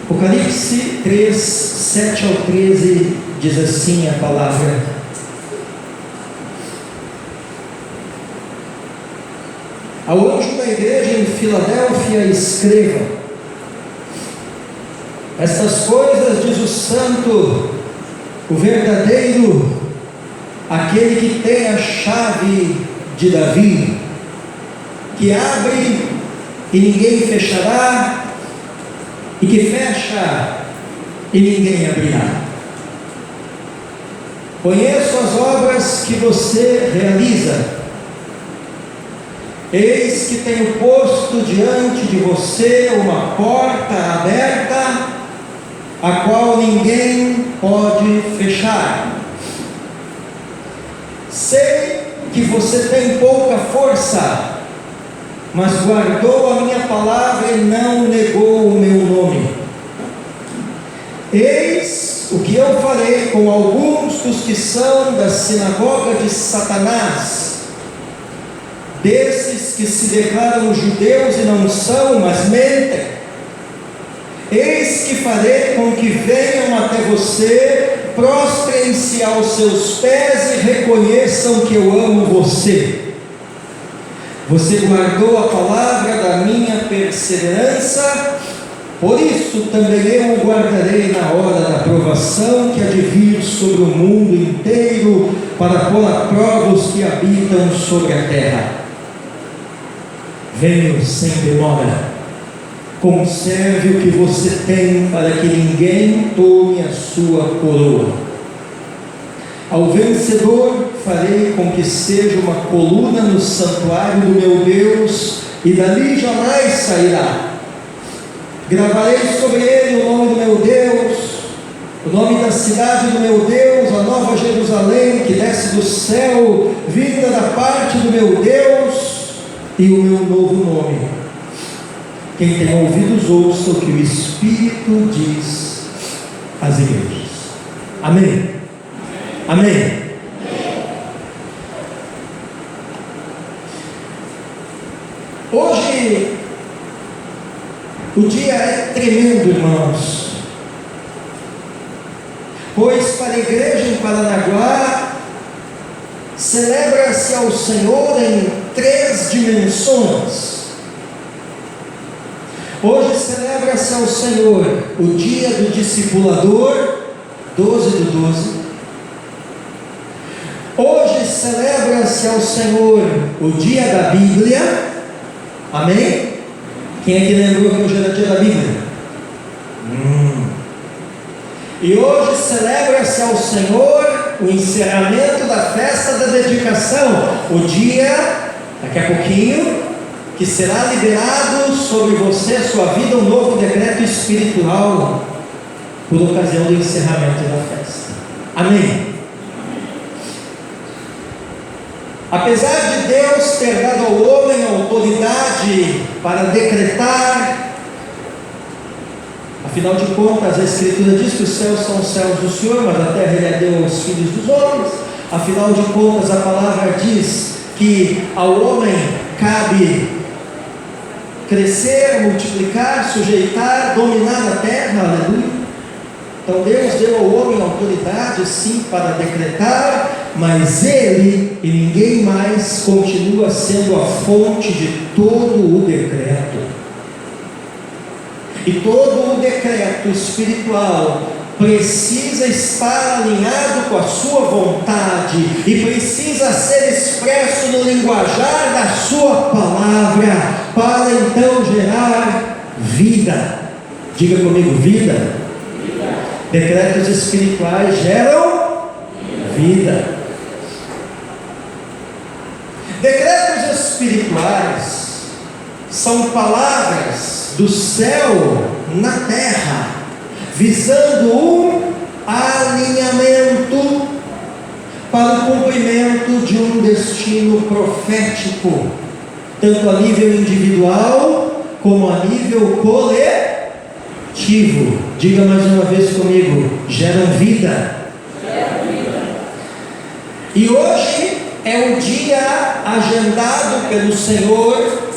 Apocalipse 3, 7 ao 13, diz assim a palavra: ao anjo da igreja em Filadélfia escreva: estas coisas diz o santo, o verdadeiro, aquele que tem a chave de Davi, que abre e ninguém fechará, e que fecha e ninguém abrirá. Conheço as obras que você realiza. Eis que tenho posto diante de você uma porta aberta, a qual ninguém pode fechar. Sei que você tem pouca força, mas guardou a minha palavra e não negou o meu nome. Eis o que eu farei com alguns dos que são da sinagoga de Satanás, desses que se declaram judeus e não são, mas mentem. Eis que farei com que venham até você, prostrem-se aos seus pés e reconheçam que eu amo você. Você guardou a palavra da minha perseverança, por isso também eu o guardarei na hora da provação que há de vir sobre o mundo inteiro, para pôr à prova os que habitam sobre a terra. Venho sem demora. Conserve o que você tem, para que ninguém tome a sua coroa. Ao vencedor farei com que seja uma coluna no santuário do meu Deus, e dali jamais sairá. Gravarei sobre ele o nome do meu Deus, o nome da cidade do meu Deus, a nova Jerusalém que desce do céu, vinda da parte do meu Deus, e o meu novo nome. Quem tem ouvidos ouça o que o Espírito diz às igrejas. Amém. Amém. Hoje o dia é tremendo, irmãos, pois para a igreja em Paranaguá celebra-se ao Senhor em 3 dimensões. Hoje celebra-se ao Senhor o dia do discipulador, 12/12. Hoje celebra-se ao Senhor o dia da Bíblia. Amém? Quem é que lembrou que hoje era o dia da Bíblia? E hoje celebra-se ao Senhor o encerramento da festa da dedicação, o dia, daqui a pouquinho, que será liberado sobre você, sua vida, um novo decreto espiritual, por ocasião do encerramento da festa. Amém? Apesar de Deus ter dado ao homem a autoridade para decretar, afinal de contas a Escritura diz que os céus são os céus do Senhor, mas a terra Ele a deu aos filhos dos homens. Afinal de contas a palavra diz que ao homem cabe crescer, multiplicar, sujeitar, dominar a terra. Aleluia. Então Deus deu ao homem autoridade sim para decretar, mas Ele e ninguém mais continua sendo a fonte de todo o decreto. E todo o decreto espiritual precisa estar alinhado com a sua vontade e precisa ser expresso no linguajar da sua palavra, para então gerar vida. Diga comigo, vida. Decretos espirituais geram vida. Decretos espirituais são palavras do céu na terra, visando um alinhamento para o cumprimento de um destino profético, tanto a nível individual como a nível coletivo. Diga mais uma vez comigo: geram vida. E hoje é o dia agendado pelo Senhor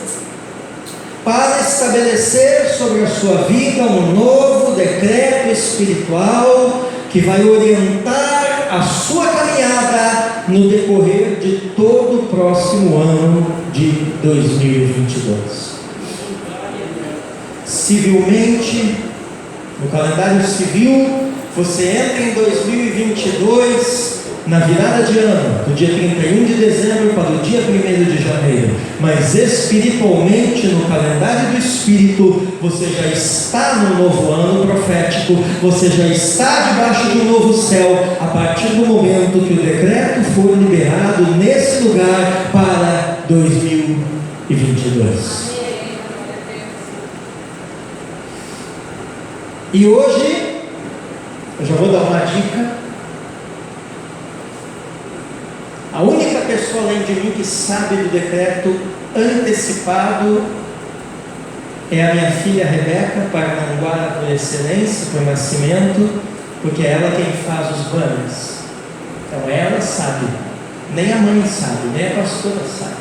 para estabelecer sobre a sua vida um novo decreto espiritual que vai orientar a sua caminhada no decorrer de todo o próximo ano de 2022. Civilmente, no calendário civil, você entra em 2022 na virada de ano, do dia 31 de dezembro para o dia 1º de janeiro, mas espiritualmente, no calendário do Espírito, você já está no novo ano profético, você já está debaixo de um novo céu, a partir do momento que o decreto for liberado nesse lugar para 2022. E hoje, eu já vou dar uma dica. A única pessoa além de mim que sabe do decreto antecipado é a minha filha Rebeca, Parnanguara por excelência, por nascimento, porque é ela quem faz os banners. Então ela sabe, nem a mãe sabe, nem a pastora sabe.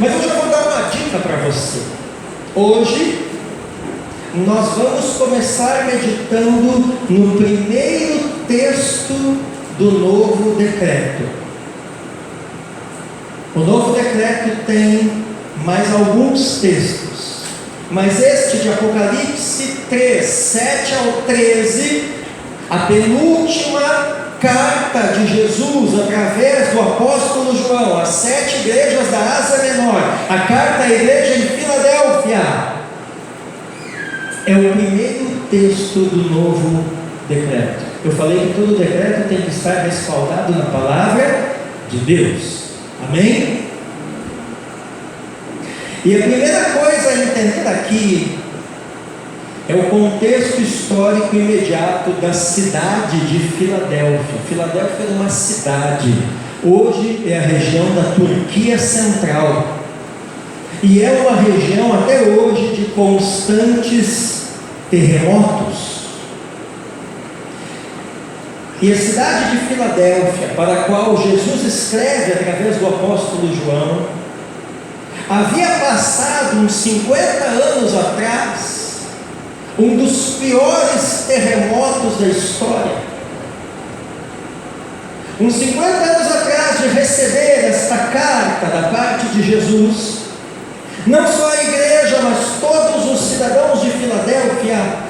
Mas eu já vou dar uma dica para você. Hoje nós vamos começar meditando no primeiro texto do novo decreto. O novo decreto tem mais alguns textos, mas este de Apocalipse 3, 7 ao 13, a penúltima carta de Jesus através do apóstolo João às 7 igrejas da Ásia Menor, a carta à igreja em Filadélfia, é o primeiro texto do novo decreto. Eu falei que todo decreto tem que estar respaldado na palavra de Deus. Amém? E a primeira coisa a entender aqui é o contexto histórico imediato da cidade de Filadélfia. Filadélfia era uma cidade, hoje é a região da Turquia Central, e é uma região até hoje de constantes terremotos. E a cidade de Filadélfia, para a qual Jesus escreve através do apóstolo João, havia passado uns 50 anos atrás um dos piores terremotos da história. Uns 50 anos atrás de receber esta carta da parte de Jesus, não só a igreja, mas todos os cidadãos de Filadélfia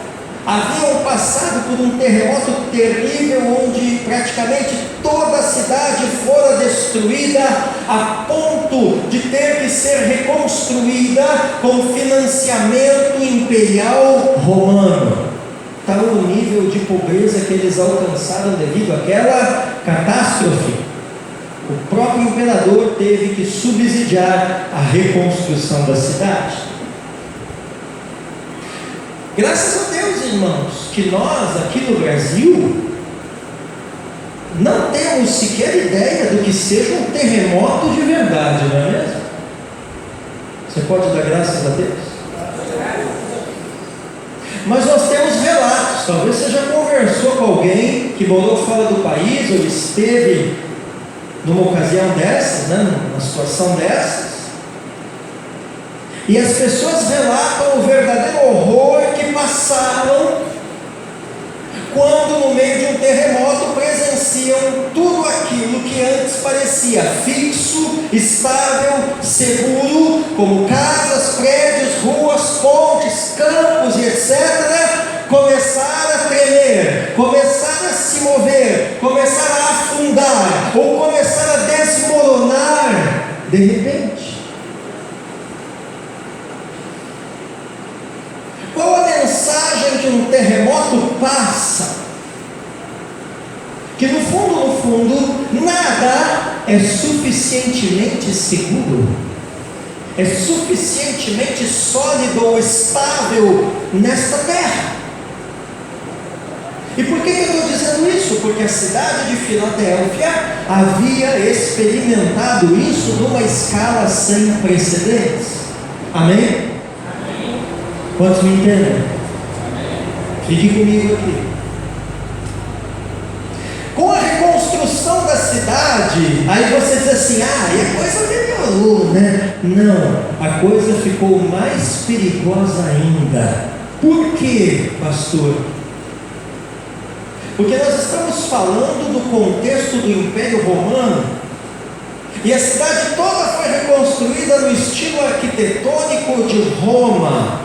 haviam passado por um terremoto terrível, onde praticamente toda a cidade fora destruída, a ponto de ter que ser reconstruída com financiamento imperial romano. Tal o nível de pobreza que eles alcançaram devido àquela catástrofe. O próprio imperador teve que subsidiar a reconstrução da cidade. Graças a Deus, irmãos, que nós aqui no Brasil não temos sequer ideia do que seja um terremoto de verdade, não é mesmo? Você pode dar graças a Deus? Mas nós temos relatos. Talvez você já conversou com alguém que morou fora do país ou esteve numa ocasião dessas, numa situação dessas, e as pessoas relatam o verdadeiro horror que passaram quando no meio de um terremoto presenciam tudo aquilo que antes parecia fixo, estável, seguro, como casas, prédios, ruas, pontes, campos e etc., começar a tremer, começar a se mover, começar a afundar ou começar a desmoronar de repente. Qual a mensagem que um terremoto passa? Que no fundo, nada é suficientemente seguro, é suficientemente sólido ou estável nesta terra. E por que eu estou dizendo isso? Porque a cidade de Filadélfia havia experimentado isso numa escala sem precedentes. Amém? Quantos me entendem? Fique comigo aqui. Com a reconstrução da cidade, aí você diz assim, e a coisa melhorou, né? Não, a coisa ficou mais perigosa ainda. Por quê, pastor? Porque nós estamos falando do contexto do Império Romano, e a cidade toda foi reconstruída no estilo arquitetônico de Roma.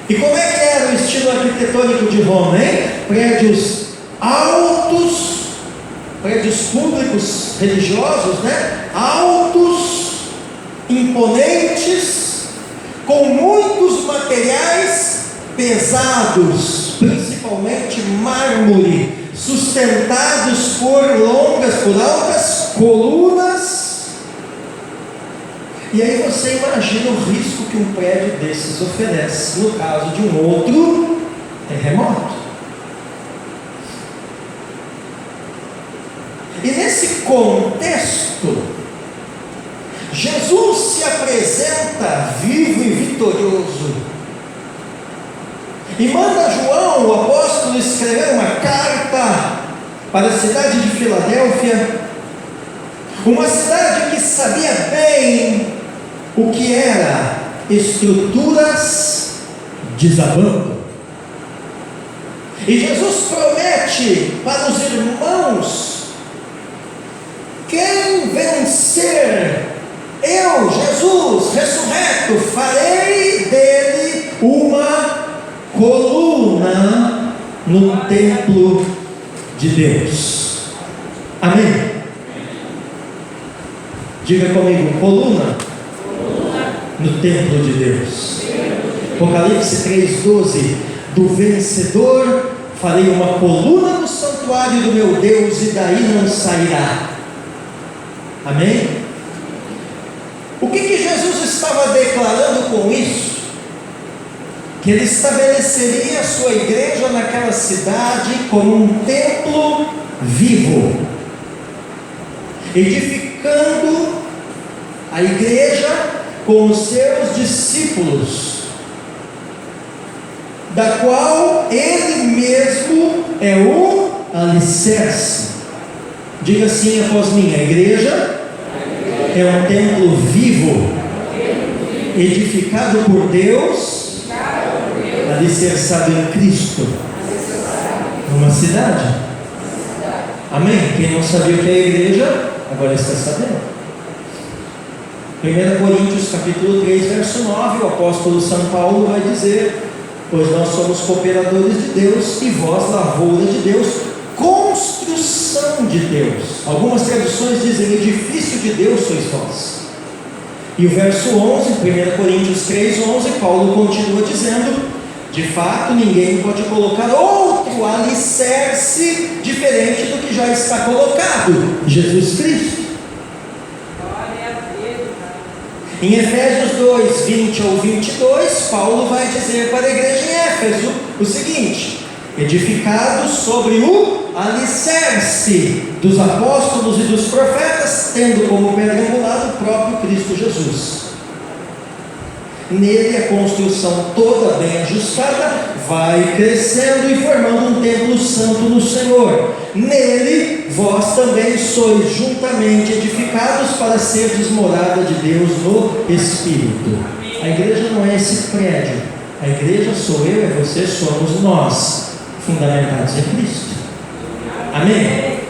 E como é que era o estilo arquitetônico de Roma, hein? Prédios altos, prédios públicos religiosos, né? Altos, imponentes, com muitos materiais pesados, principalmente mármore, sustentados por altas colunas. E aí você imagina o risco que um prédio desses oferece no caso de um outro terremoto. E nesse contexto, Jesus se apresenta vivo e vitorioso, e manda João, o apóstolo, escrever uma carta para a cidade de Filadélfia, uma cidade que sabia bem o que era estruturas desabando. E Jesus promete para os irmãos: quem vencer, eu, Jesus, ressurreto, farei dele uma coluna no templo de Deus. Amém? Diga comigo: coluna no templo de Deus. Apocalipse 3,12: do vencedor farei uma coluna no santuário do meu Deus, e daí não sairá. Amém? O que Jesus estava declarando com isso? Que ele estabeleceria a sua igreja naquela cidade como um templo vivo, edificando a igreja com os seus discípulos, da qual ele mesmo é o alicerce. Diga assim após mim: a igreja é um templo vivo, edificado por Deus, alicerçado em Cristo, numa cidade. Amém? Quem não sabia o que é a igreja, agora está sabendo. 1 Coríntios capítulo 3, verso 9, o apóstolo São Paulo vai dizer: pois nós somos cooperadores de Deus, e vós lavoura de Deus, construção de Deus. Algumas traduções dizem: edifício de Deus sois vós. E o verso 11, 1 Coríntios 3, 11, Paulo continua dizendo: de fato ninguém pode colocar outro alicerce diferente do que já está colocado, Jesus Cristo. Em Efésios 2, 20 ao 22, Paulo vai dizer para a igreja em Éfeso o seguinte: edificados sobre o alicerce dos apóstolos e dos profetas, tendo como pedra angular o próprio Cristo Jesus. Nele a construção toda bem ajustada vai crescendo e formando um templo santo no Senhor. Nele vós também sois juntamente edificados para serdes morada de Deus no Espírito. A igreja não é esse prédio, a igreja sou eu, é você, somos nós, fundamentados em Cristo. Amém?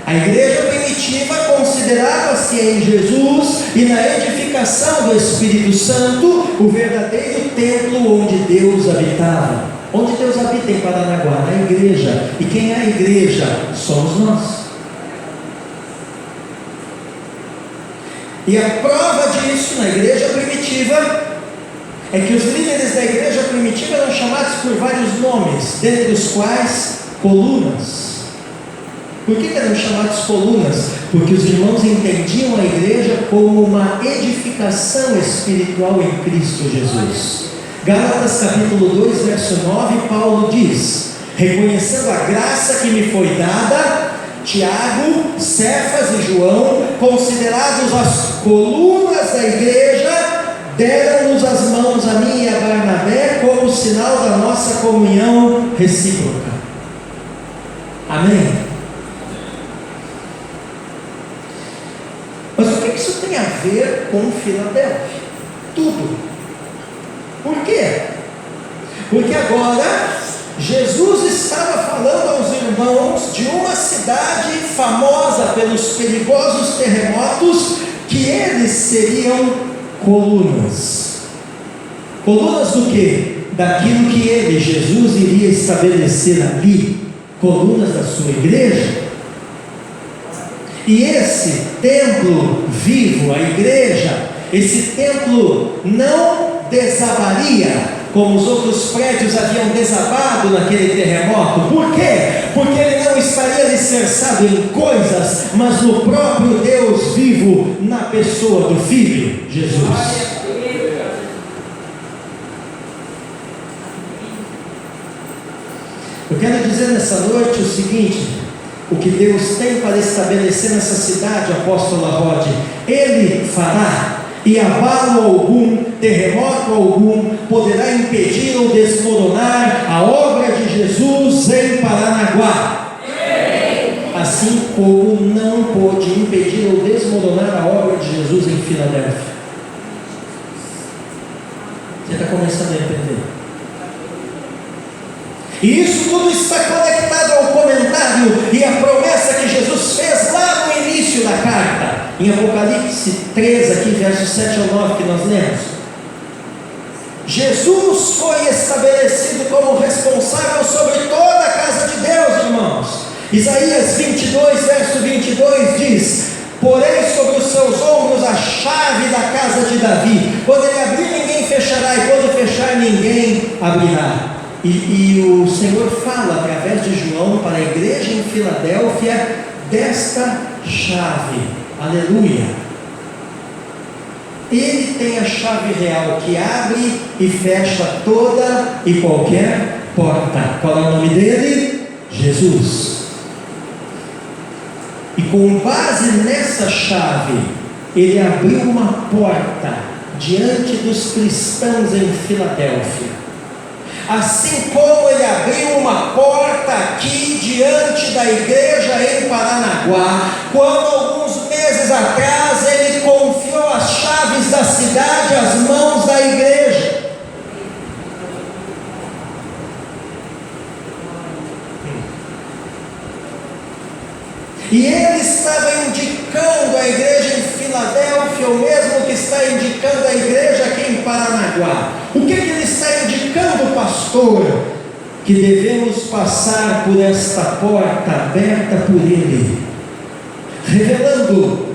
A igreja primitiva considerava-se em Jesus e na edificação do Espírito Santo o verdadeiro templo onde Deus habitava. Onde Deus habita em Paranaguá? Na igreja. E quem é a igreja? Somos nós. E a prova disso na igreja primitiva é que os líderes da igreja primitiva eram chamados por vários nomes, dentre os quais colunas. Por que eram chamados colunas? Porque os irmãos entendiam a igreja como uma edificação espiritual em Cristo Jesus. Gálatas capítulo 2, verso 9, Paulo diz: reconhecendo a graça que me foi dada, Tiago, Cefas e João, considerados as colunas da igreja, deram-nos as mãos a mim e a Barnabé como sinal da nossa comunhão recíproca. Amém? Mas o que isso tem a ver com Filadélfia? Tudo. Por quê? Porque agora Jesus estava falando aos irmãos de uma cidade famosa pelos perigosos terremotos, que eles seriam colunas. Colunas do quê? Daquilo que ele, Jesus, iria estabelecer ali, colunas da sua igreja. E esse templo vivo, a igreja, esse templo não desabaria como os outros prédios haviam desabado naquele terremoto. Por quê? Porque ele não estaria alicerçado em coisas, mas no próprio Deus vivo, na pessoa do Filho, Jesus. Eu quero dizer nessa noite o seguinte: o que Deus tem para estabelecer nessa cidade, apóstolo Rod, Ele fará. E abalo algum, terremoto algum, poderá impedir ou desmoronar a obra de Jesus em Paranaguá. Assim como não pôde impedir ou desmoronar a obra de Jesus em Filadélfia. Você está começando a entender? E isso tudo está conectado ao comentário e à promessa que Jesus fez lá no início da carta, em Apocalipse 3, aqui, versos 7 ao 9, que nós lemos. Jesus foi estabelecido como responsável sobre toda a casa de Deus, irmãos. Isaías 22, verso 22 diz: porém sobre os seus ombros a chave da casa de Davi. Quando ele abrir, ninguém fechará, e quando fechar, ninguém abrirá. E o Senhor fala através de João para a igreja em Filadélfia desta chave. Aleluia. Ele tem a chave real que abre e fecha toda e qualquer porta. Qual é o nome dele? Jesus. E com base nessa chave, ele abriu uma porta diante dos cristãos em Filadélfia. Assim como ele abriu uma porta aqui diante da igreja em Paranaguá, quando alguns meses atrás ele confiou as chaves da cidade às mãos da igreja. E ele estava indicando a igreja em Filadélfia, o mesmo que está indicando a igreja aqui em Paranaguá. O que ele está indicando, pastor? Que devemos passar por esta porta aberta por ele, revelando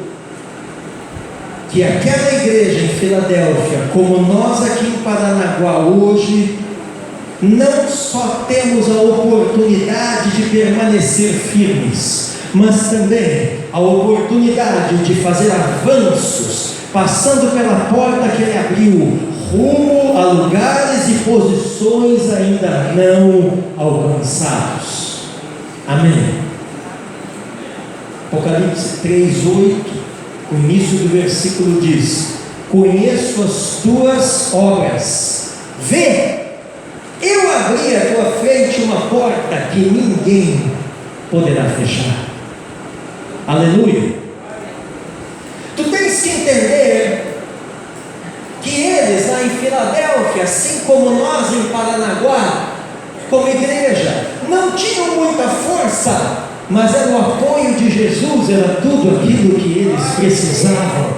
que aquela igreja em Filadélfia, como nós aqui em Paranaguá hoje, não só temos a oportunidade de permanecer firmes, mas também a oportunidade de fazer avanços, passando pela porta que ele abriu, rumo a lugares e posições ainda não alcançados. Amém. Apocalipse 3:8, o início do versículo diz: conheço as tuas obras, vê, eu abri à tua frente uma porta que ninguém poderá fechar. Aleluia. Tu tens que entender que eles lá em Filadélfia, assim como nós em Paranaguá, como igreja, não tinham muita força, mas era o apoio de Jesus, era tudo aquilo que eles precisavam.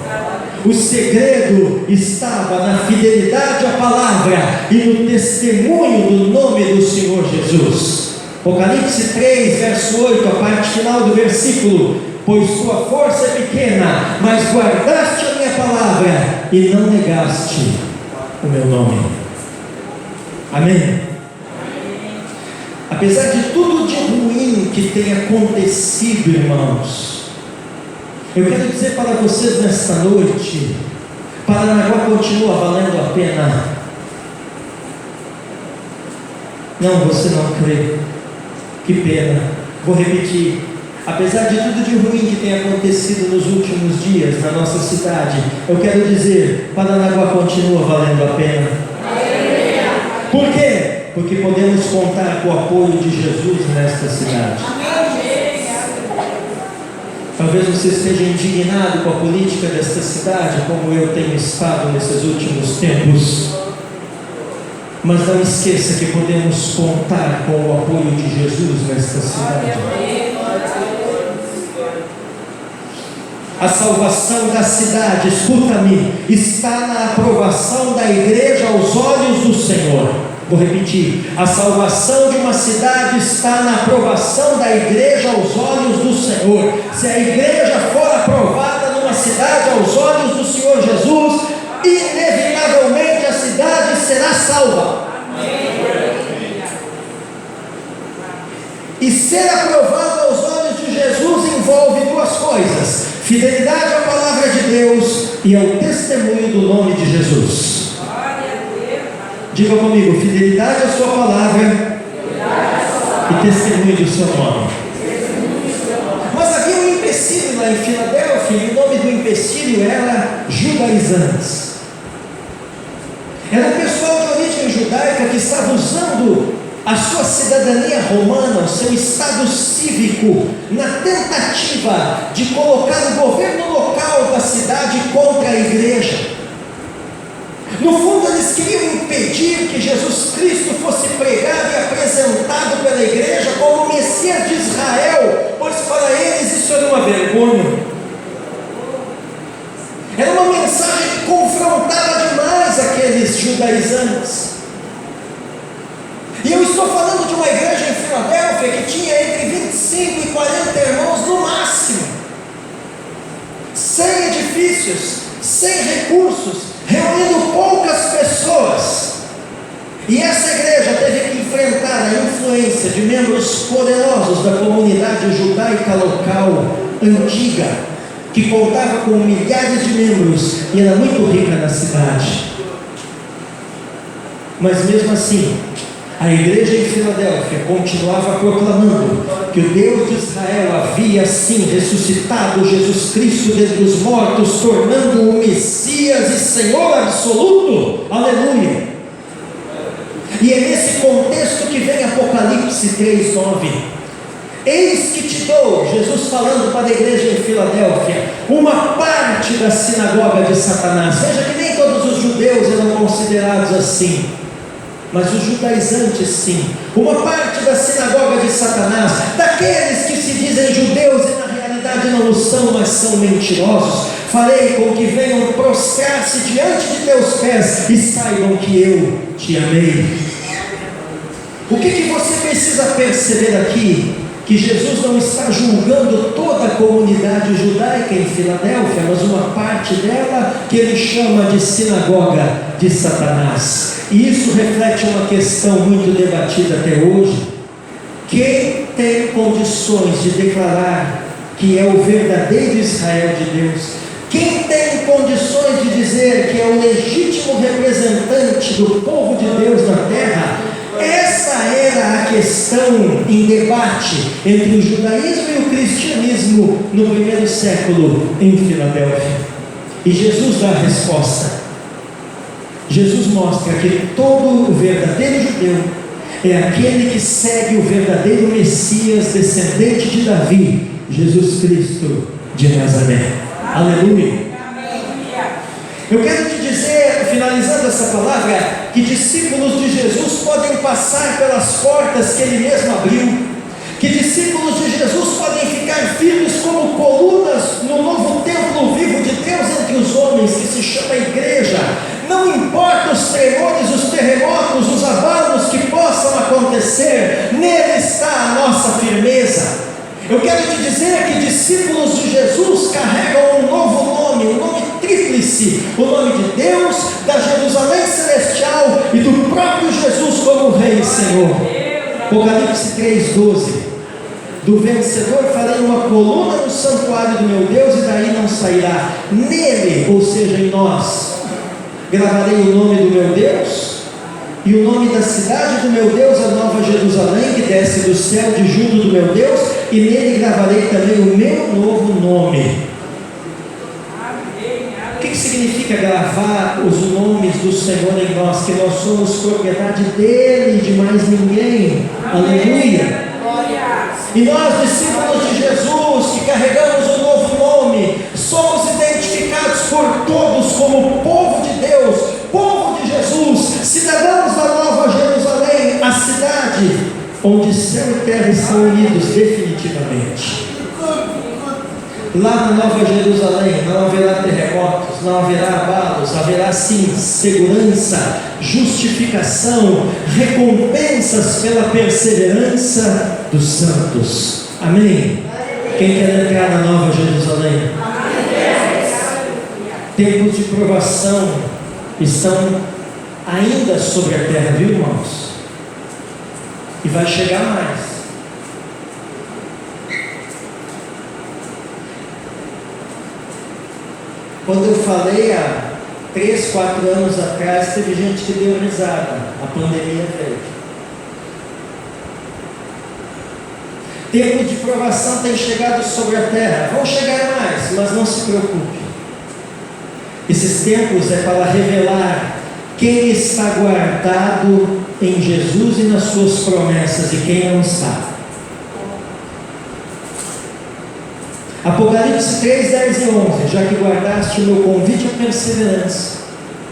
O segredo estava na fidelidade à palavra e no testemunho do nome do Senhor Jesus. Apocalipse 3, verso 8, a parte final do versículo: pois tua força é pequena, mas guardaste a minha palavra e não negaste o meu nome. Amém? Apesar de tudo de ruim que tem acontecido, irmãos, eu quero dizer para vocês nesta noite: Paranaguá continua valendo a pena. Não, você não crê. Que pena. Vou repetir. Apesar de tudo de ruim que tem acontecido nos últimos dias na nossa cidade, eu quero dizer, Paranaguá continua valendo a pena. Por quê? Porque podemos contar com o apoio de Jesus nesta cidade. Talvez você esteja indignado com a política desta cidade, como eu tenho estado nesses últimos tempos. Mas não esqueça que podemos contar com o apoio de Jesus nesta cidade. A salvação da cidade, escuta-me, está na aprovação da igreja aos olhos do Senhor. Vou repetir: a salvação de uma cidade está na aprovação da igreja aos olhos do Senhor. Se a igreja for aprovada numa cidade aos olhos do Senhor Jesus, inevitavelmente a cidade será salva. E ser aprovado aos olhos de Jesus envolve duas coisas: fidelidade à palavra de Deus e ao testemunho do nome de Jesus. Diga comigo: fidelidade à sua palavra e testemunho do seu nome. Mas havia um empecilho lá em Filadélfia, e o nome do empecilho era judaizantes. Era um pessoal de origem judaica que estava usando a sua cidadania romana, o seu estado cívico, na tentativa de colocar o governo local da cidade contra a igreja. No fundo, eles queriam impedir que Jesus Cristo fosse pregado e apresentado pela igreja como o Messias de Israel, pois para eles isso era uma vergonha. Era uma mensagem que confrontava demais aqueles judaizantes. E eu estou falando de uma igreja em Filadélfia que tinha entre 25 e 40 irmãos no máximo, sem edifícios, sem recursos, reunindo poucas pessoas. E essa igreja teve que enfrentar a influência de membros poderosos da comunidade judaica local, antiga, que contava com milhares de membros e era muito rica na cidade. Mas mesmo assim, a igreja em Filadélfia continuava proclamando que o Deus de Israel havia sim ressuscitado Jesus Cristo dentre os mortos, tornando-o Messias e Senhor absoluto. Aleluia! E é nesse contexto que vem Apocalipse 3:9. Eis que te dou, Jesus falando para a igreja em Filadélfia, uma parte da sinagoga de Satanás. Veja que nem todos os judeus eram considerados assim, mas os judaizantes sim. Uma parte da sinagoga de Satanás, daqueles que se dizem judeus e na realidade não o são, mas são mentirosos. Farei com que venham prostrar-se diante de teus pés e saibam que eu te amei. O que você precisa perceber aqui? Que Jesus não está julgando toda a comunidade judaica em Filadélfia, mas uma parte dela que ele chama de sinagoga de Satanás. E isso reflete uma questão muito debatida até hoje: quem tem condições de declarar que é o verdadeiro Israel de Deus? Quem tem condições de dizer que é o legítimo representante do povo de Deus na terra? Essa era a questão em debate entre o judaísmo e o cristianismo no primeiro século em Filadélfia. E Jesus dá a resposta. Jesus mostra que todo o verdadeiro judeu é aquele que segue o verdadeiro Messias, descendente de Davi, Jesus Cristo de Nazaré. Aleluia! Eu quero te dizer, finalizando essa palavra, que discípulos de Jesus podem passar pelas portas que ele mesmo abriu, que discípulos de Jesus podem ficar firmes como colunas no novo templo vivo de Deus entre os homens, que se chama igreja. Não importa os tremores, os terremotos, os abalos que possam acontecer, nele está a nossa firmeza. Eu quero te dizer que discípulos de Jesus carregam um novo nome, um nome tríplice: o nome de Deus, da Jerusalém celestial e do próprio Jesus como Rei e Senhor. Apocalipse 3:12: do vencedor farei uma coluna no santuário do meu Deus, e daí não sairá. Nele, ou seja, em nós, gravarei o nome do meu Deus e o nome da cidade do meu Deus, a nova Jerusalém, que desce do céu de junto do meu Deus, e nele gravarei também o meu novo nome. O que significa gravar os nomes do Senhor em nós? Que nós somos propriedade dele e de mais ninguém. Aleluia! E nós, discípulos de Jesus, que carregamos o novo nome, somos identificados por todos como povo de Deus, povo de Jesus, cidadãos da nova cidade onde céu e terra estão unidos definitivamente. Lá na Nova Jerusalém não haverá terremotos, não haverá abalos, haverá sim segurança, justificação, recompensas pela perseverança dos santos. Amém? Quem quer entrar na Nova Jerusalém? Tempos de provação estão ainda sobre a terra, viu, irmãos? E vai chegar mais. Quando eu falei há 3, 4 anos atrás, teve gente que deu risada. A pandemia veio. Tempos de provação têm chegado sobre a terra. Vão chegar mais, mas não se preocupe. Esses tempos é para revelar quem está guardado em Jesus e nas suas promessas e quem não está. Apocalipse 3, 10 e 11. Já que guardaste o meu convite à perseverança.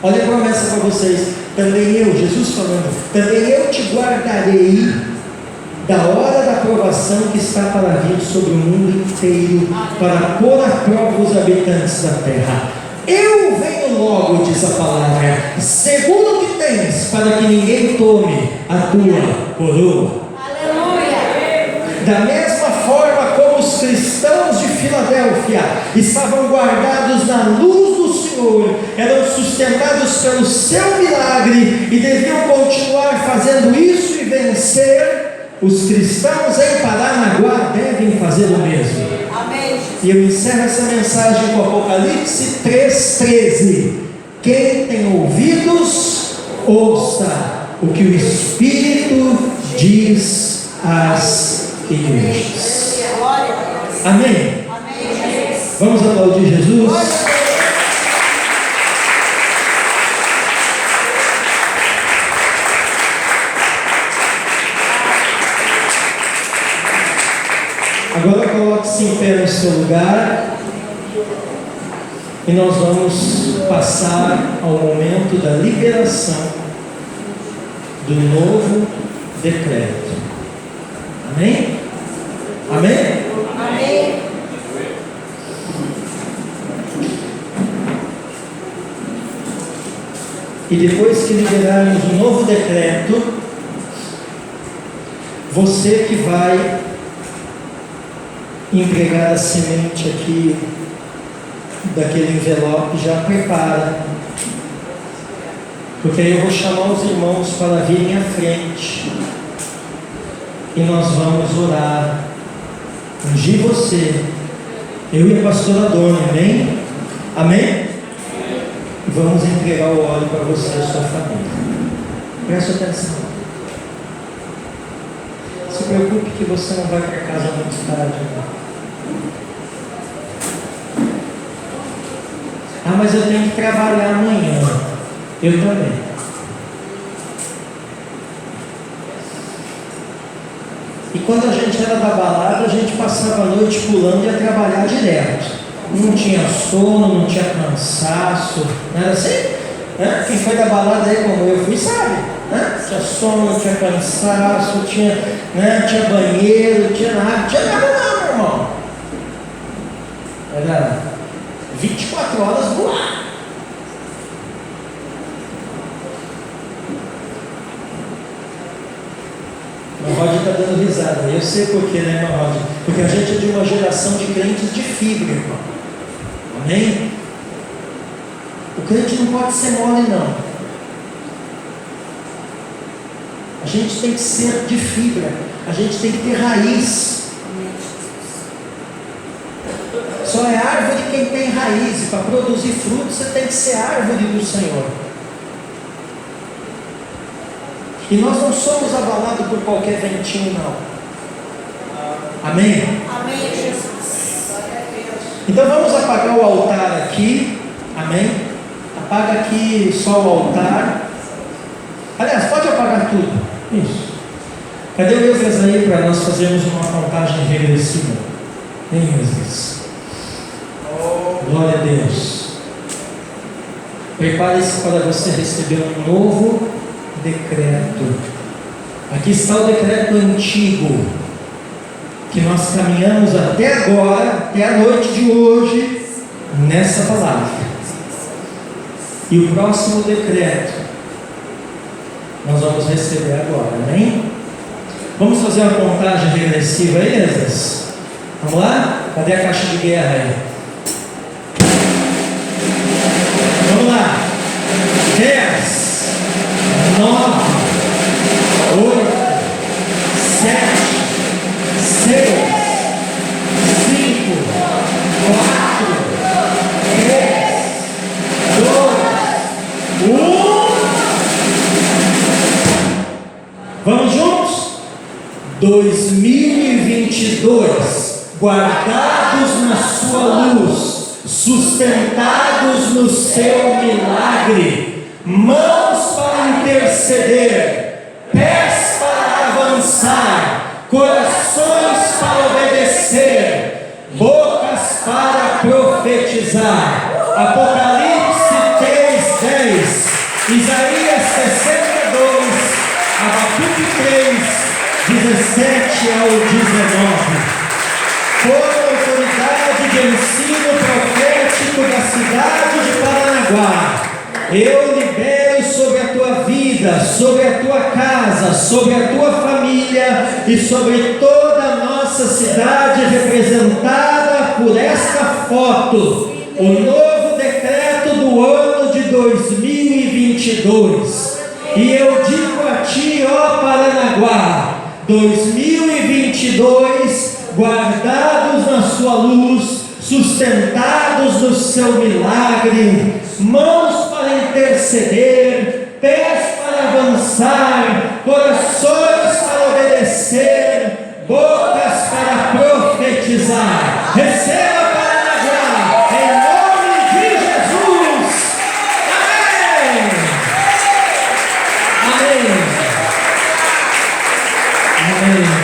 Olha a promessa para vocês. Também eu, Jesus falando, também eu te guardarei da hora da provação que está para vir sobre o mundo inteiro, para pôr à prova os habitantes da terra. Eu venho logo, diz a palavra. Seguro que tens, para que ninguém tome a tua coroa. Aleluia! Da mesma forma como os cristãos de Filadélfia estavam guardados na luz do Senhor, eram sustentados pelo seu milagre e deviam continuar fazendo isso e vencer, os cristãos em Paranaguá devem fazer o mesmo. Amém. E eu encerro essa mensagem com Apocalipse 3,13. Quem tem ouvidos, ouça o que o Espírito diz às igrejas. Amém? Vamos aplaudir Jesus? Agora coloque-se em pé no seu lugar e nós vamos passar ao momento da liberação do novo decreto. Amém? Amém? Amém. E depois que liberarmos o novo decreto, você que vai entregar a semente aqui daquele envelope, já prepara, porque aí eu vou chamar os irmãos para virem à frente e nós vamos orar, ungir você, eu e a pastora Dona, amém? Amém? E vamos entregar o óleo para você e a sua família. Preste atenção. Se preocupe que você não vai para casa muito tarde, não. Ah, mas eu tenho que trabalhar amanhã. Eu também. E quando a gente era da balada, a gente passava a noite pulando e ia trabalhar direto. Não tinha sono, não tinha cansaço. Não era assim? Quem foi da balada aí como eu fui, sabe? Tinha sono, tinha cansaço, tinha banheiro, tinha nada não, meu irmão. Era 24 horas no ar. O Rod está dando risada. Eu sei por quê, né, meu Rod? Porque a gente é de uma geração de crentes de fibra, irmão. Amém? O crente não pode ser mole, não. A gente tem que ser de fibra. A gente tem que ter raiz. Só é árvore quem tem raiz. E para produzir frutos você tem que ser árvore do Senhor. E nós não somos abalados por qualquer ventinho, não. Amém? Amém, Jesus. Então vamos apagar o altar aqui. Amém? Apaga aqui só o altar. Aliás, pode apagar tudo. Isso. Cadê o Esdras aí para nós fazermos uma contagem regressiva? Vem, Esdras. Glória a Deus. Prepare-se para você receber um novo decreto. Aqui está o decreto antigo, que nós caminhamos até agora, até a noite de hoje, nessa palavra. E o próximo decreto nós vamos receber agora, amém? Vamos fazer uma contagem regressiva aí, Esdras? Vamos lá? Cadê a caixa de guerra aí? Vamos lá. 10, 9, 8, 7, 6, 5, 4, 3, 2, 1. Vamos juntos? 2022, guardados na sua luz, sustentados no seu milagre, mãos para interceder, pés para avançar, corações para obedecer, bocas para profetizar. Apocalipse 3:10, Isaías 62, Abacuque 3:17 ao 19. Por autoridade de ensino profético da cidade de Paranaguá, eu libero sobre a tua vida, sobre a tua casa, sobre a tua família e sobre toda a nossa cidade representada por esta foto, o novo decreto do ano de 2022. E eu digo a ti, ó Paranaguá, 2022, guardados na sua luz, sustentados no seu milagre, mãos para interceder, pés para avançar, corações para obedecer, bocas para profetizar. Receba, Paranaguá, em nome de Jesus. Amém. Amém. Amém.